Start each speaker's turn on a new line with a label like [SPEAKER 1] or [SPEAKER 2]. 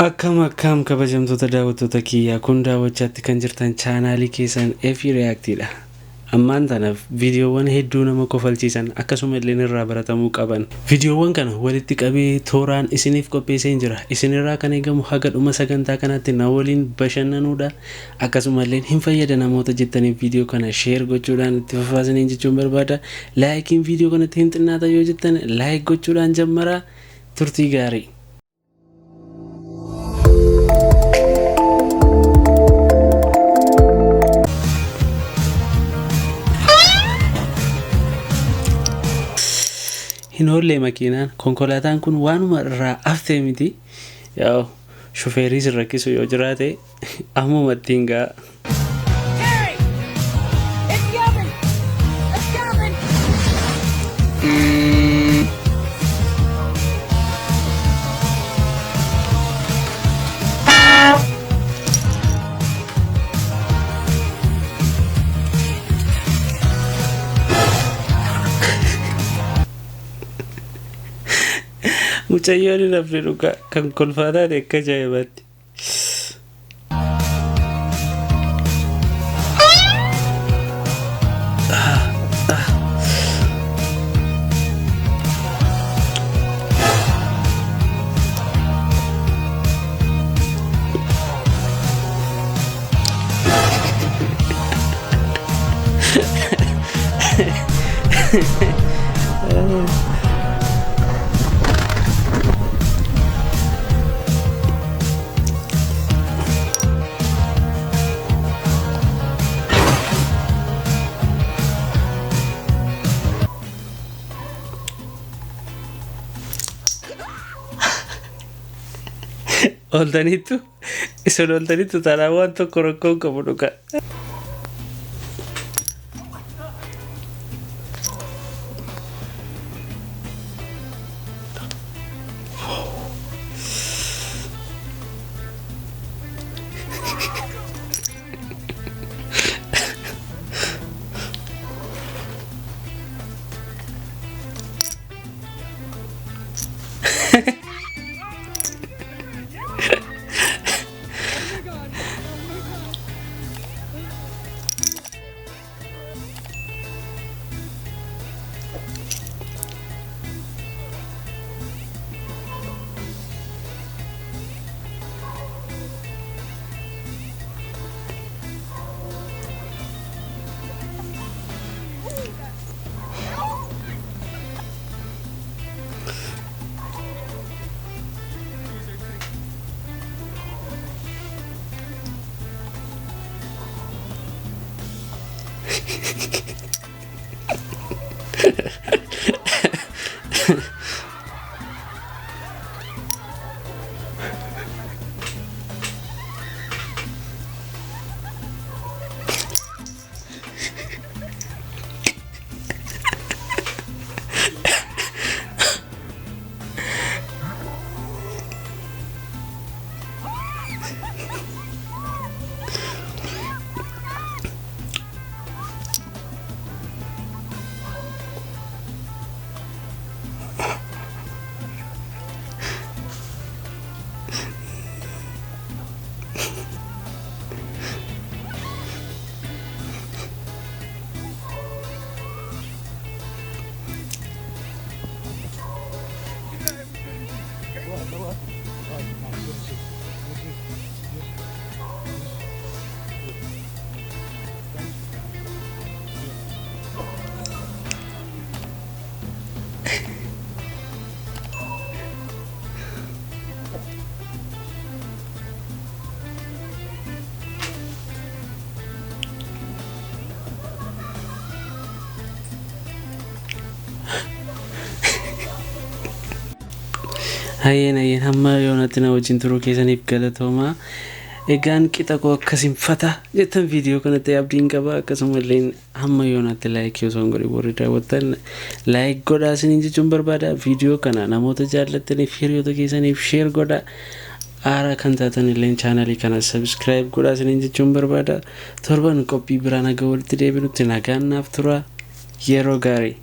[SPEAKER 1] Akkam kabajamtoota daawwattoota kiyyaa kun daawwachaatti kan jirtan chaanaalii keessan Efi Reactidha. Ammaan tanaaf viidiyoowwan hedduu nama kofalchiisan akkasuma illee irraa baratamuu qaban. Viidiyoowwan kana walitti qabee tooraan isiniif qopheessee jira. Isinirraa kan eegamu haga dhuma sagantaa kanaatti na waliin bashannanuudha. Akkasuma illee hin fayyada namoota jettaniif viidiyoo kana sheer gochuudhaan itti fafaasanii jechuun barbaada. Laayikiin viidiyoo kanatti hin xinnaata yoo jettan laayik gochuudhaan jammaraa. Turtii gaarii. Hinolle makiinaan konkolaataan kun waanuma irraa haftee miti. Yaa shufeeris rakkisu yoo jiraate ammuma ittiin gaa. Mucayyoon lafni dhugaa kan kolfaataan akka ajaa'ibaatti. Oltanitu isin oltanitu taanaan waan tokko rakkoon qabu dhugaa. Hayyeen hamma yoonatti na wajjin turuu keessaniif galatooma. Egaan qixa koo akkasiin fata jettan viidiyoo kanatti abdiin qaba. Akkasuma illee hamma yoonatti laayikii osoo hin godhin warri daawwattan laayik godhaa isiniin jechuun barbaada. Viidiyoo kana namoota jaallattaniif hiriyoota keessaniif sheer godhaa. Aara kan taatan illee chaanaalii kana sabskiraayib godhaa isiniin jechuun barbaada. Torban qophii biraan haga walitti deebinutti nagaan naaf tura. Yeroo gaarii.